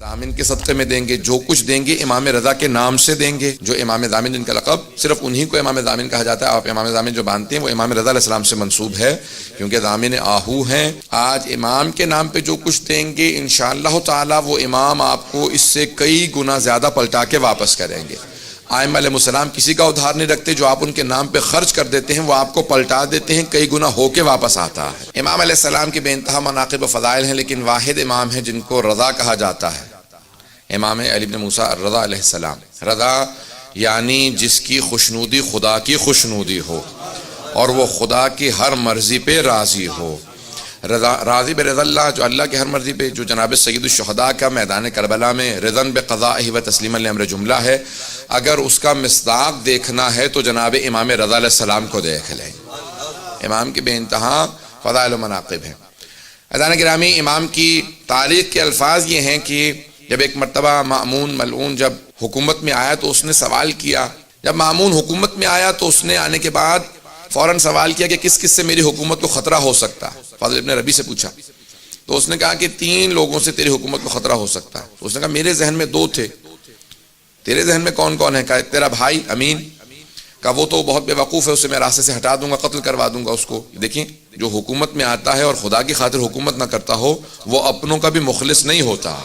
ضامن کے صدقے میں دیں گے، جو کچھ دیں گے امام رضا کے نام سے دیں گے. جو امام ضامن جن کا لقب صرف انہی کو امام ضامن کہا جاتا ہے. آپ امام ضامن جو باندھتے ہیں وہ امام رضا علیہ السلام سے منسوب ہے، کیونکہ ضامن آہو ہیں. آج امام کے نام پہ جو کچھ دیں گے انشاءاللہ تعالی وہ امام آپ کو اس سے کئی گنا زیادہ پلٹا کے واپس کریں گے. ائمہ علیہ السلام کسی کا ادھار نہیں رکھتے، جو آپ ان کے نام پہ خرچ کر دیتے ہیں وہ آپ کو پلٹا دیتے ہیں، کئی گنا ہو کے واپس آتا ہے. امام علیہ السلام کے بے انتہا مناقب و فضائل ہیں، لیکن واحد امام ہے جن کو رضا کہا جاتا ہے، امام علی بن موسیٰ الرضا علیہ السلام. رضا یعنی جس کی خوشنودی خدا کی خوشنودی ہو اور وہ خدا کی ہر مرضی پہ راضی ہو. راضی برضا اللہ، جو اللہ کی ہر مرضی پہ، جو جناب سید الشہداء کا میدان کربلا میں رضن بقضائہ و تسلیما لامر جملہ ہے. اگر اس کا مصداق دیکھنا ہے تو جناب امام رضا علیہ السلام کو دیکھ لیں. امام کے بے انتہا فضائل و مناقب ہیں. عزیزان گرامی، امام کی تاریخ کے الفاظ یہ ہیں کہ جب ایک مرتبہ مأمون ملعون جب حکومت میں آیا تو اس نے سوال کیا. جب مأمون حکومت میں آیا تو اس نے آنے کے بعد فوراً سوال کیا کہ کس کس سے میری حکومت کو خطرہ ہو سکتا ہے. فاضل ابن ربیع سے پوچھا تو اس نے کہا کہ 3 لوگوں سے تیری حکومت کو خطرہ ہو سکتا ہے. تو اس نے کہا میرے ذہن میں 2 تھے. تیرے ذہن میں کون کون ہے؟ کہا تیرا بھائی امین، کہا وہ تو بہت بے وقوف ہے، اسے میں راستے سے ہٹا دوں گا، قتل کروا دوں گا اس کو. دیکھیں، جو حکومت میں آتا ہے اور خدا کی خاطر حکومت نہ کرتا ہو وہ اپنوں کا بھی مخلص نہیں ہوتا.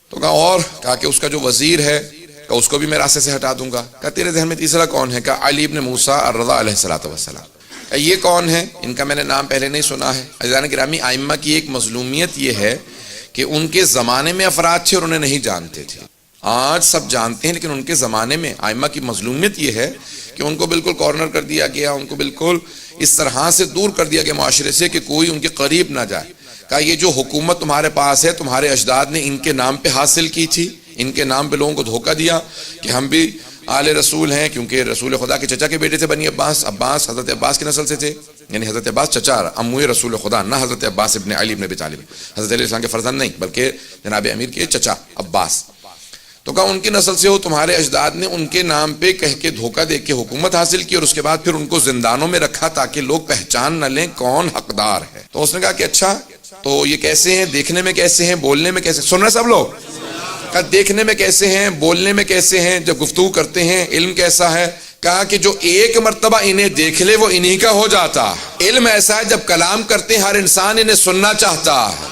تو کہا اور؟ کہا کہ اس کا جو وزیر ہے کہ اس کو بھی میں راستے سے ہٹا دوں گا. کہا تیرے ذہن میں تیسرا کون ہے؟ کہا علی بن موسیٰ الرضا علیہ السلام. کہا یہ کون ہے؟ ان کا میں نے نام پہلے نہیں سنا ہے. عزیزان گرامی، ائمہ کی ایک مظلومیت یہ ہے کہ ان کے زمانے میں افراد تھے اور انہیں نہیں جانتے تھے. آج سب جانتے ہیں، لیکن ان کے زمانے میں ائمہ کی مظلومیت یہ ہے کہ ان کو بالکل کارنر کر دیا گیا، ان کو بالکل اس طرح سے دور کر دیا گیا معاشرے سے کہ کوئی ان کے قریب نہ جائے. کہا یہ جو حکومت تمہارے پاس ہے تمہارے اجداد نے ان کے نام پہ حاصل کی تھی، ان کے نام پہ لوگوں کو دھوکہ دیا کہ ہم بھی آل رسول ہیں، کیونکہ رسول خدا کے چچا کے بیٹے تھے بنی عباس. عباس حضرت عباس کی نسل سے تھے، یعنی حضرت عباس چچا اموی رسول خدا، نہ حضرت عباس ابن علی ابن ابی طالب، حضرت علیہ السلام کے فرزند نہیں بلکہ جناب امیر کے چچا عباس. تو کہا ان کی نسل سے ہو، تمہارے اجداد نے ان کے نام پہ کہہ کے دھوکہ دے کے حکومت حاصل کی اور اس کے بعد پھر ان کو زندانوں میں رکھا تاکہ لوگ پہچان نہ لیں کون حقدار ہے. تو اس نے کہا کہ اچھا تو یہ کیسے ہیں، دیکھنے میں کیسے ہیں، بولنے میں کیسے؟ سن رہے سب لوگ؟ کہا دیکھنے میں کیسے ہیں، بولنے میں کیسے ہیں، جب گفتگو کرتے ہیں علم کیسا ہے؟ کہا کہ جو ایک مرتبہ انہیں دیکھ لے وہ انہی کا ہو جاتا. علم ایسا ہے جب کلام کرتے ہیں ہر انسان انہیں سننا چاہتا ہے.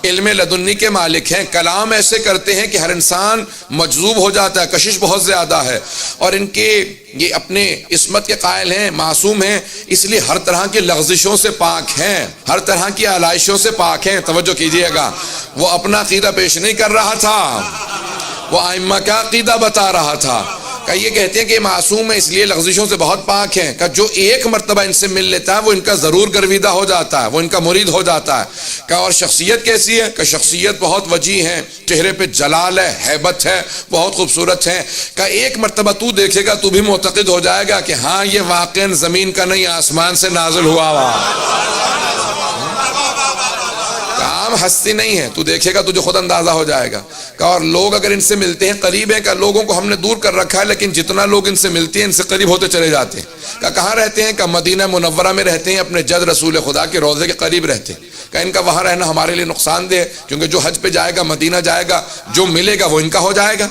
علم لدنی کے مالک ہیں، کلام ایسے کرتے ہیں کہ ہر انسان مجذوب ہو جاتا ہے. کشش بہت زیادہ ہے اور ان کے یہ اپنے عصمت کے قائل ہیں، معصوم ہیں، اس لیے ہر طرح کی لغزشوں سے پاک ہیں، ہر طرح کی آلائشوں سے پاک ہیں. توجہ کیجئے گا، وہ اپنا عقیدہ پیش نہیں کر رہا تھا، وہ ائمہ کا عقیدہ بتا رہا تھا. کہ یہ کہتے ہیں کہ معصوم ہے اس لیے لغزشوں سے بہت پاک ہیں. کہ جو ایک مرتبہ ان سے مل لیتا ہے وہ ان کا ضرور گرویدہ ہو جاتا ہے، وہ ان کا مرید ہو جاتا ہے. کہ اور شخصیت کیسی ہے؟ کہ شخصیت بہت وجیح ہے، چہرے پہ جلال ہے، ہیبت ہے، بہت خوبصورت ہے. کہ ایک مرتبہ تو دیکھے گا تو بھی معتقد ہو جائے گا کہ ہاں یہ واقعاً زمین کا نہیں آسمان سے نازل ہوا ہوا. عام ہستی نہیں ہے، تو دیکھے گا تجھے خود اندازہ ہو جائے گا. کہ اور لوگ اگر ان سے ملتے ہیں قریب ہیں، کہ لوگوں کو ہم نے دور کر رکھا ہے لیکن جتنا لوگ ان سے ملتے ہیں ان سے قریب ہوتے چلے جاتے ہیں. کہ کہاں رہتے ہیں؟ کہ مدینہ منورہ میں رہتے ہیں، اپنے جد رسول خدا کے روضے کے قریب رہتے ہیں. کہ ان کا وہاں رہنا ہمارے لیے نقصان دہ ہے، کیونکہ جو حج پہ جائے گا مدینہ جائے گا، جو ملے گا وہ ان کا ہو جائے گا.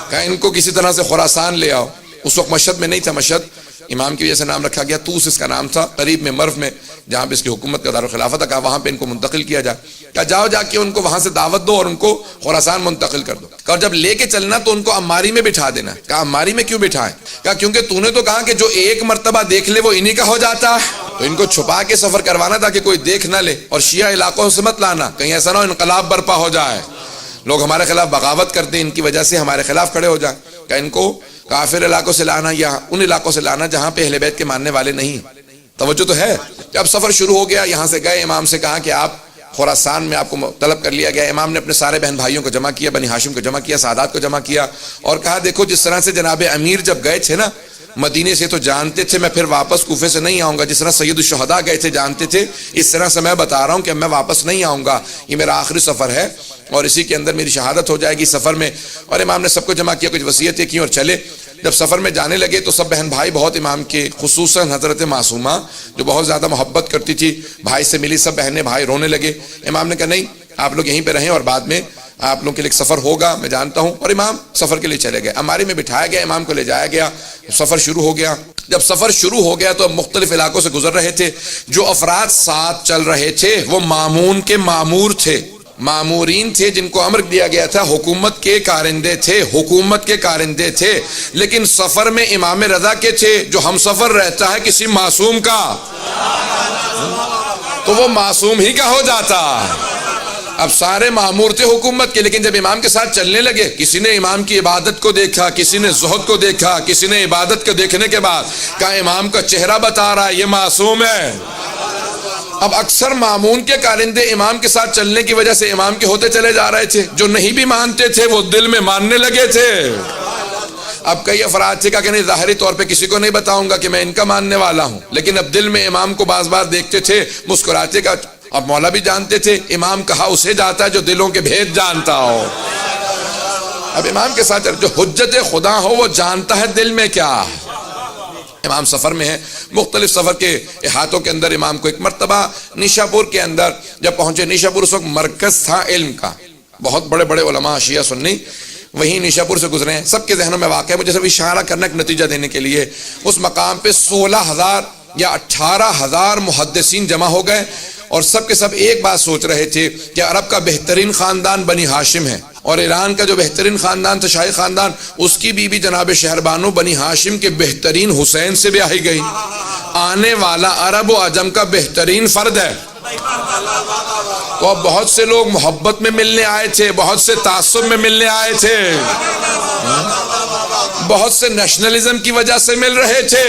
کہ ان کو کسی طرح سے خراسان لے آؤ. اس وقت مشہد میں نہیں تھا، مشہد امام کی وجہ سے نام رکھا گیا، توس اس کا نام تھا، قریب میں مرو میں جہاں پہ اس کی حکومت کا دارالخلافت تھا. کہا وہاں پہ ان کو منتقل کیا جائے. کہا جاؤ جا کے ان کو وہاں سے دعوت دو اور ان کو خراسان منتقل کر دو. اور جب لے کے چلنا تو ان کو عماری میں بٹھا دینا. کہا عماری میں کیوں بٹھائیں؟ کہا کیونکہ تو نے تو کہا کہ جو ایک مرتبہ دیکھ لے وہ انہی کا ہو جاتا ہے. تو ان کو چھپا کے سفر کروانا تاکہ کوئی دیکھ نہ لے، اور شیعہ علاقوں سے مت لانا، کہیں ایسا نہ ہو انقلاب برپا ہو جائے، لوگ ہمارے خلاف بغاوت کرتے ہیں، ان کی وجہ سے ہمارے خلاف کھڑے ہو جائیں. کہ ان کو کافر علاقوں سے لانا یا ان علاقوں سے لانا جہاں پہ اہل بیت کے ماننے والے نہیں. توجہ تو ہے. جب سفر شروع ہو گیا، یہاں سے گئے، امام سے کہا کہ آپ خراسان میں آپ کو طلب کر لیا گیا. امام نے اپنے سارے بہن بھائیوں کو جمع کیا، بنی ہاشم کو جمع کیا، سادات کو جمع کیا، اور کہا دیکھو جس طرح سے جناب امیر جب گئے تھے نا مدینے سے تو جانتے تھے میں پھر واپس کوفے سے نہیں آؤں گا، جس طرح سید الشہداء گئے تھے جانتے تھے، اس طرح سے میں بتا رہا ہوں کہ میں واپس نہیں آؤں گا، یہ میرا آخری سفر ہے اور اسی کے اندر میری شہادت ہو جائے گی سفر میں. اور امام نے سب کو جمع کیا، کچھ وصیتیں کی اور چلے. جب سفر میں جانے لگے تو سب بہن بھائی بہت امام کے، خصوصاً حضرت معصومہ جو بہت زیادہ محبت کرتی تھی، بھائی سے ملی، سب بہنیں بھائی رونے لگے. امام نے کہا نہیں آپ لوگ یہیں پہ رہیں اور بعد میں آپ لوگوں کے لیے ایک سفر ہوگا میں جانتا ہوں، اور امام سفر کے لیے چلے گئے، اماری میں بٹھایا گیا، امام کو لے جایا گیا، سفر شروع ہو گیا۔ جب سفر شروع ہو گیا تو اب مختلف علاقوں سے گزر رہے تھے، جو افراد ساتھ چل رہے تھے وہ مامون کے مامور تھے، مامورین تھے جن کو امر دیا گیا تھا، حکومت کے کارندے تھے، حکومت کے کارندے تھے، لیکن سفر میں امام رضا کے تھے، جو ہم سفر رہتا ہے کسی معصوم کا تو وہ معصوم ہی کا ہو جاتا۔ اب سارے مامور تھے حکومت کے، لیکن جب امام کے ساتھ چلنے لگے، کسی نے امام کی عبادت کو دیکھا، کسی نے زہد کو دیکھا، کسی نے عبادت کو دیکھنے کے بعد کہا امام کا چہرہ بتا رہا ہے یہ معصوم ہے۔ اب اکثر مامون کے کارندے امام کے ساتھ چلنے کی وجہ سے امام کے ہوتے چلے جا رہے تھے، جو نہیں بھی مانتے تھے وہ دل میں ماننے لگے تھے۔ اب کئی افراد تھے کہ نہیں ظاہری طور پہ کسی کو نہیں بتاؤں گا کہ میں ان کا ماننے والا ہوں، لیکن اب دل میں امام کو بعض بار دیکھتے تھے مسکراتے کا۔ اب مولا بھی جانتے تھے امام کہا اسے جاتا ہے جو دلوں کے بھید جانتا ہو۔ اب امام کے ساتھ جو حجت خدا ہو وہ جانتا ہے دل میں کیا۔ امام سفر میں ہے، مختلف سفر کے احاطوں کے اندر امام کو ایک مرتبہ نیشا پور کے اندر جب پہنچے، نیشا پور اس وقت مرکز تھا علم کا، بہت بڑے بڑے علماء شیعہ سنی وہیں نیشا پور سے گزرے ہیں، سب کے ذہنوں میں واقع ہے، مجھے صرف اشارہ کرنا ایک نتیجہ دینے کے لیے۔ اس مقام پہ 16,000 یا 18,000 محدثین جمع ہو گئے، اور سب کے سب ایک بات سوچ رہے تھے کہ عرب کا بہترین خاندان بنی ہاشم ہے، اور ایران کا جو بہترین خاندان تھا شاہی خاندان، اس کی بیوی جناب شہربانو بنی ہاشم کے بہترین حسین سے بیاہی گئی۔ آنے والا عرب و عجم کا بہترین فرد ہے۔ تو اب بہت سے لوگ محبت میں ملنے آئے تھے، بہت سے تعصب میں ملنے آئے تھے، بہت سے نیشنلزم کی وجہ سے مل رہے تھے،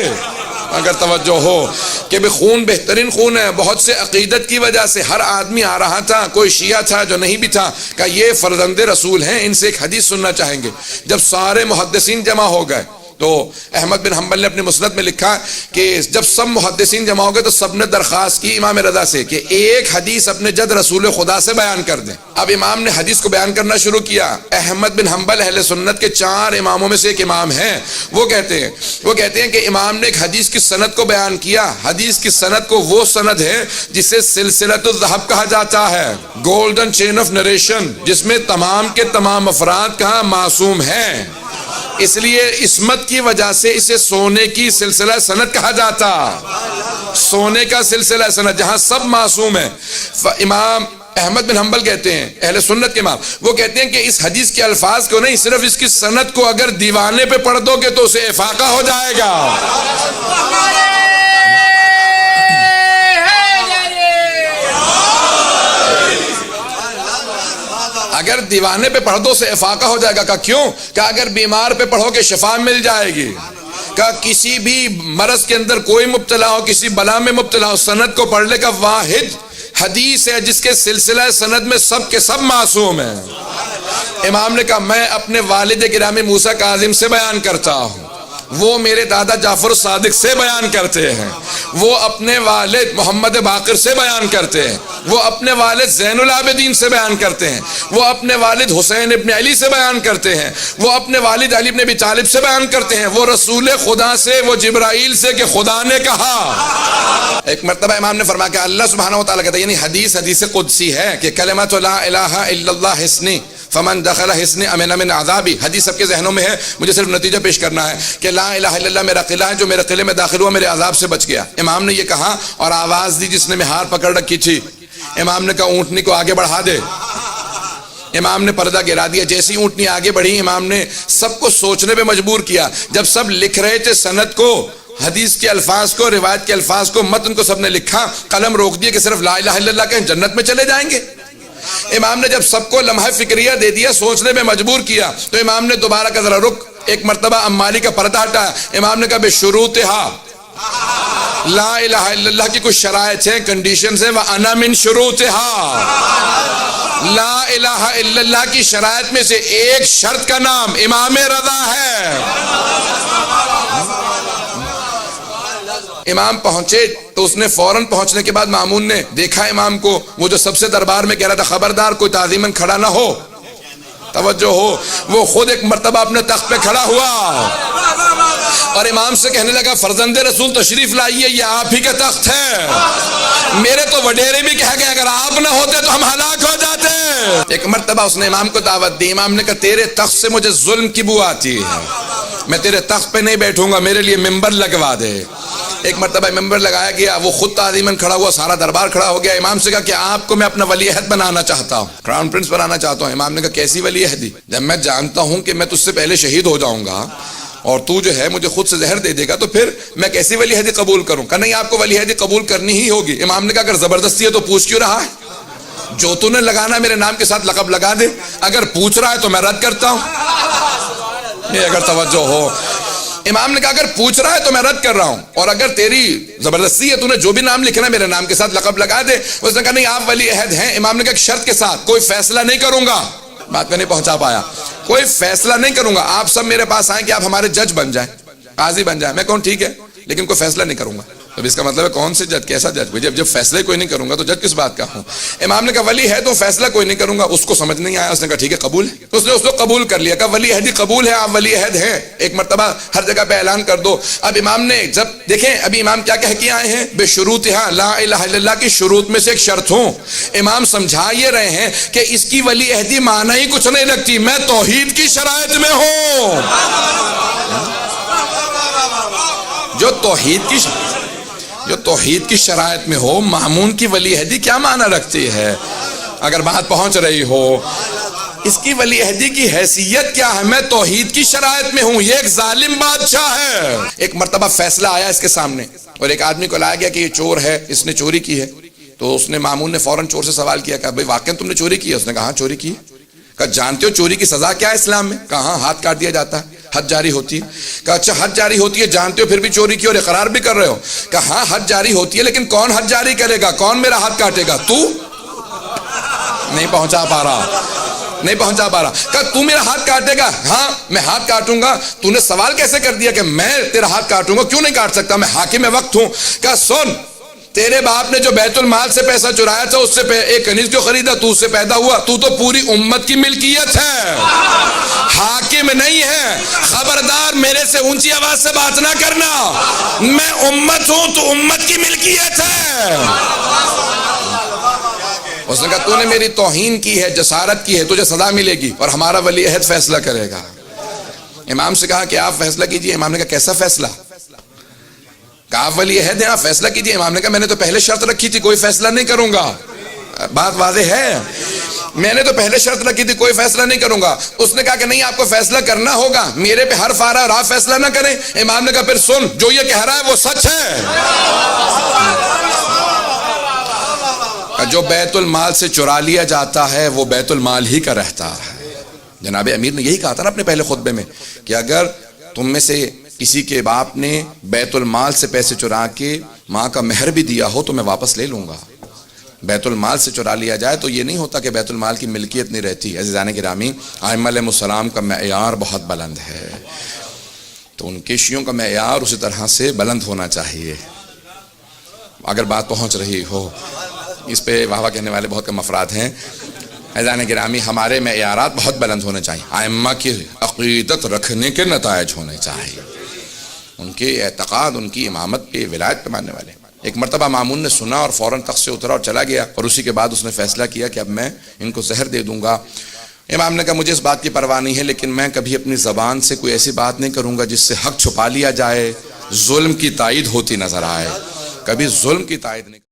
اگر توجہ ہو کہ بھی خون بہترین خون ہے، بہت سے عقیدت کی وجہ سے ہر آدمی آ رہا تھا، کوئی شیعہ تھا جو نہیں بھی تھا، کہ یہ فرزند رسول ہیں، ان سے ایک حدیث سننا چاہیں گے۔ جب سارے محدثین جمع ہو گئے تو احمد بن حنبل نے اپنے مسند میں لکھا کہ جب سب محدثین جمع ہو گئے تو سب نے درخواست کی امام رضا سے کہ ایک حدیث اپنے جد رسول خدا سے بیان کر دیں۔ اب امام نے حدیث کو بیان کرنا شروع کیا۔ احمد بن حنبل اہل سنت کے 4 اماموں میں سے ایک امام ہیں، وہ کہتے ہیں کہ امام نے ایک حدیث کی سند کو بیان کیا۔ حدیث کی سند کو وہ سند ہے جسے سلسلۃ الذہب کہا جاتا ہے، گولڈن چین آف نریشن، جس میں تمام کے تمام افراد کہاں معصوم ہیں، اس لیے عصمت کی وجہ سے اسے سونے کی سلسلہ سند کہا جاتا، سونے کا سلسلہ سند جہاں سب معصوم ہیں۔ امام احمد بن حنبل کہتے ہیں، اہل سنت کے امام، وہ کہتے ہیں کہ اس حدیث کے الفاظ کو نہیں، صرف اس کی سند کو اگر دیوانے پہ پڑھ دو گے تو اسے افاقہ ہو جائے گا۔ اگر دیوانے پہ پڑھ دو سے افاقہ ہو جائے گا۔ کہ کیوں؟ کہ اگر بیمار پہ پڑھو کہ شفا مل جائے گی، کہ کسی بھی مرض کے اندر کوئی مبتلا ہو، کسی بلا میں مبتلا ہو، سند کو پڑھ لے گا۔ واحد حدیث ہے جس کے سلسلہ سند میں سب کے سب معصوم ہیں۔ امام نے کہا میں اپنے والد گرامی موسیٰ کاظم سے بیان کرتا ہوں، وہ میرے دادا جعفر صادق سے بیان کرتے ہیں، وہ اپنے والد محمد باقر سے بیان کرتے ہیں، وہ اپنے والد زین العابدین سے بیان کرتے ہیں، وہ اپنے والد حسین ابن علی سے بیان کرتے ہیں، وہ اپنے والد علی ابن ابی طالب سے بیان کرتے ہیں، وہ رسول خدا سے، وہ جبرائیل سے کہ خدا نے کہا۔ ایک مرتبہ امام نے فرمایا کہ اللہ سبحانہ وتعالیٰ کہتا ہے، یعنی حدیث قدسی ہے کہ کلمۃ لا الہ الا اللہ حسنی فمن دخل حسن امن من عذابی۔ حدیث سب کے ذہنوں میں ہے، مجھے صرف نتیجہ پیش کرنا ہے کہ لا الہ الا اللہ میرا قلعہ ہے، جو میرے قلعے میں داخل ہوا میرے عذاب سے بچ گیا۔ امام نے یہ کہا اور آواز دی جس نے مہار پکڑ رکھی تھی، امام نے کہا اونٹنی کو آگے بڑھا دے۔ امام نے پردہ گرا دیا، جیسی اونٹنی آگے بڑھی امام نے سب کو سوچنے پہ مجبور کیا۔ جب سب لکھ رہے تھے سند کو، حدیث کے الفاظ کو، روایت کے الفاظ کو، متن کو سب نے لکھا، قلم روک دیے کہ صرف لا الہ الا اللہ کہیں جنت میں چلے جائیں گے۔ امام نے جب سب کو لمحہ فکریہ دے دیا، سوچنے میں مجبور کیا، تو امام نے دوبارہ کا ذرا رک، ایک مرتبہ امالی کا پردہ ہٹایا۔ امام نے کہا بشروطہا، لا الہ الا اللہ کی کچھ شرائط ہیں، کنڈیشنز ہیں، وَأَنَا مِن شُرُوطِهَا۔ لا الہ الا اللہ کی شرائط میں سے ایک شرط کا نام امام رضا ہے۔ امام پہنچے تو اس نے فوراً پہنچنے کے بعد مامون نے دیکھا امام کو، وہ جو سب سے دربار میں کہہ رہا تھا خبردار کوئی تعظیماً کھڑا نہ ہو، توجہ ہو، وہ خود ایک مرتبہ اپنے تخت پہ کھڑا ہوا اور امام سے کہنے لگا فرزند رسول تشریف لائیے، یہ آپ ہی کا تخت ہے، میرے تو وڈیرے بھی کہہ گئے اگر آپ نہ ہوتے تو ہم ہلاک ہو جاتے۔ ایک مرتبہ اس نے امام کو دعوت دی، امام نے کہا تیرے تخت سے مجھے ظلم کی بو آتی ہے، میں تیرے تخت پہ نہیں بیٹھوں گا، میرے لیے ممبر لگوا دے۔ ایک مرتبہ ممبر لگایا گیا، وہ خود تعظیماً کھڑا ہوا، سارا دربار کھڑا ہو گیا۔ امام سے کہا کہ آپ کو میں اپنا ولی عہد بنانا چاہتا ہوں، کراؤن پرنس بنانا چاہتا ہوں۔ امام نے کہا کیسی ولی عہدی؟ جب میں جانتا ہوں کہ میں تجھ سے پہلے شہید ہو جاؤں گا اور تو جو ہے مجھے خود سے زہر دے دے گا تو پھر میں کیسی ولی عہدی قبول کروں؟ کہ نہیں آپ کو ولی عہدی قبول کرنی ہی ہوگی۔ امام نے کہا اگر زبردستی ہے تو پوچھ کیوں رہا ہے؟ جو تو نے لگانا میرے نام کے ساتھ لقب لگا دے، اگر پوچھ رہا ہے تو میں رد کرتا ہوں۔ یہ اگر توجہ ہو، امام نے کہا اگر پوچھ رہا ہے تو میں رد کر رہا ہوں، اور اگر تیری زبردستی ہے تو نے جو بھی نام لکھنا ہے میرے نام کے ساتھ لقب لگا دے۔ اس نے کہا نہیں آپ ولی عہد ہیں۔ امام نے کہا ایک شرط کے ساتھ، کوئی فیصلہ نہیں کروں گا، بات میں نہیں پہنچا پایا، کوئی فیصلہ نہیں کروں گا، آپ سب میرے پاس آئیں کہ آپ ہمارے جج بن جائیں، قاضی بن جائیں۔ میں کہوں ٹھیک ہے لیکن کوئی فیصلہ نہیں کروں گا۔ تو اس کا مطلب ہے کون سے جج، کیسا جج؟ جب فیصلے کوئی نہیں کروں گا تو جج کس بات کا ہوں؟ امام نے کہا ولی ہے تو فیصلہ کوئی نہیں کروں گا۔ اس کو سمجھ نہیں آیا، اس نے کہا ٹھیک ہے قبول ہے۔ اس نے اس کو قبول کر لیا، کہا ولی عہدی قبول ہے، آپ ولی عہد ہیں، ایک مرتبہ ہر جگہ پہ اعلان کر دو۔ اب امام نے جب دیکھیں ابھی امام کیا کہہ کے آئے ہیں، بے شروطہا لا الہ الا اللہ کی شروط میں سے ایک شرط ہوں۔ امام سمجھا یہ رہے ہیں کہ اس کی ولی عہدی معنی ہی کچھ نہیں رکھتی، میں توحید کی شرائط میں ہوں۔ جو توحید کی شرائط میں ہو، مامون کی ولی عہدی کیا معنی رکھتی ہے؟ اگر بات پہنچ رہی ہو، اس کی ولی عہدی کی حیثیت کیا ہے؟ میں توحید کی شرائط میں ہوں، یہ ایک ظالم بادشاہ ہے۔ ایک مرتبہ فیصلہ آیا اس کے سامنے اور ایک آدمی کو لایا گیا کہ یہ چور ہے، اس نے چوری کی ہے۔ تو اس نے مامون نے فوراً چور سے سوال کیا کہ بھائی واقعی تم نے چوری کی ہے؟ اس نے کہا ہاں چوری کی ہے۔ کہا جانتے ہو چوری کی سزا کیا ہے اسلام میں؟ کہا ہاں ہاتھ کاٹ دیا جاتا ہے، حد جاری ہوتی ہے۔ کہا اچھا حد جاری ہوتی ہے، جانتے ہو پھر بھی چوری کی اور اقرار بھی کر رہے ہو؟ کہا ہاں حد جاری ہوتی ہے لیکن کون حد جاری کرے گا؟ کون میرا ہاتھ کاٹے گا؟ تو نہیں پہنچا پا رہا۔ کہا تو میرا ہاتھ کاٹے گا؟ ہاں میں ہاتھ کاٹوں گا۔ تو نے سوال کیسے کر دیا کہ میں تیرا ہاتھ کاٹوں گا؟ کیوں نہیں کاٹ سکتا، میں حاکم وقت ہوں۔ کہا سن، تیرے باپ نے جو بیت المال سے پیسہ چرایا تھا اس سے ایک کنیز کیوں خریدا؟ تو اس سے پیدا ہوا، تو پوری امت کی ملکیت ہے، حاکم نہیں ہے۔ خبردار میرے سے اونچی آواز سے بات نہ کرنا، میں امت ہوں، تو امت کی ملکیت ہے۔ اس نے کہا تو نے میری توہین کی ہے، جسارت کی ہے، تجھے سزا ملے گی اور ہمارا ولی عہد فیصلہ کرے گا۔ امام سے کہا کہ آپ فیصلہ کیجئے۔ امام نے کہا کیسا فیصلہ؟ کہا آپ ولی عہد ہیں، آپ فیصلہ کیجئے۔ امام نے کہا میں نے تو پہلے شرط رکھی تھی کوئی فیصلہ نہیں کروں گا۔ بات واضح ہے، میں نے تو پہلے شرط رکھی تھی کوئی فیصلہ نہیں کروں گا۔ اس نے کہا کہ نہیں آپ کو فیصلہ کرنا ہوگا، میرے پہ حرف آ رہا ہے اور آپ فیصلہ نہ کریں۔ امام نے کہا پھر سن، جو یہ کہہ رہا ہے وہ سچ ہے۔ جو بیت المال سے چرا لیا جاتا ہے وہ بیت المال ہی کا رہتا ہے۔ جناب امیر نے یہی کہا تھا نا اپنے پہلے خطبے میں کہ اگر تم میں سے کسی کے باپ نے بیت المال سے پیسے چرا کے ماں کا مہر بھی دیا ہو تو میں واپس لے لوں گا۔ بیت المال سے چرا لیا جائے تو یہ نہیں ہوتا کہ بیت المال کی ملکیت نہیں رہتی۔ عزیزان گرامی، ائمہ علیہ السلام کا معیار بہت بلند ہے، تو ان کے شیعوں کا معیار اسی طرح سے بلند ہونا چاہیے۔ اگر بات پہنچ رہی ہو، اس پہ واہ واہ کہنے والے بہت کم افراد ہیں۔ عزیزان گرامی، ہمارے معیارات بہت بلند ہونے چاہیے، ائمہ کی عقیدت رکھنے کے نتائج ہونے چاہیے، ان کے اعتقاد، ان کی امامت پہ، ولایت پہ ماننے والے۔ ایک مرتبہ مامون نے سنا اور فوراً تخت سے اترا اور چلا گیا، اور اسی کے بعد اس نے فیصلہ کیا کہ اب میں ان کو زہر دے دوں گا۔ امام نے کہا مجھے اس بات کی پرواہ نہیں ہے، لیکن میں کبھی اپنی زبان سے کوئی ایسی بات نہیں کروں گا جس سے حق چھپا لیا جائے، ظلم کی تائید ہوتی نظر آئے، کبھی ظلم کی تائید نہیں۔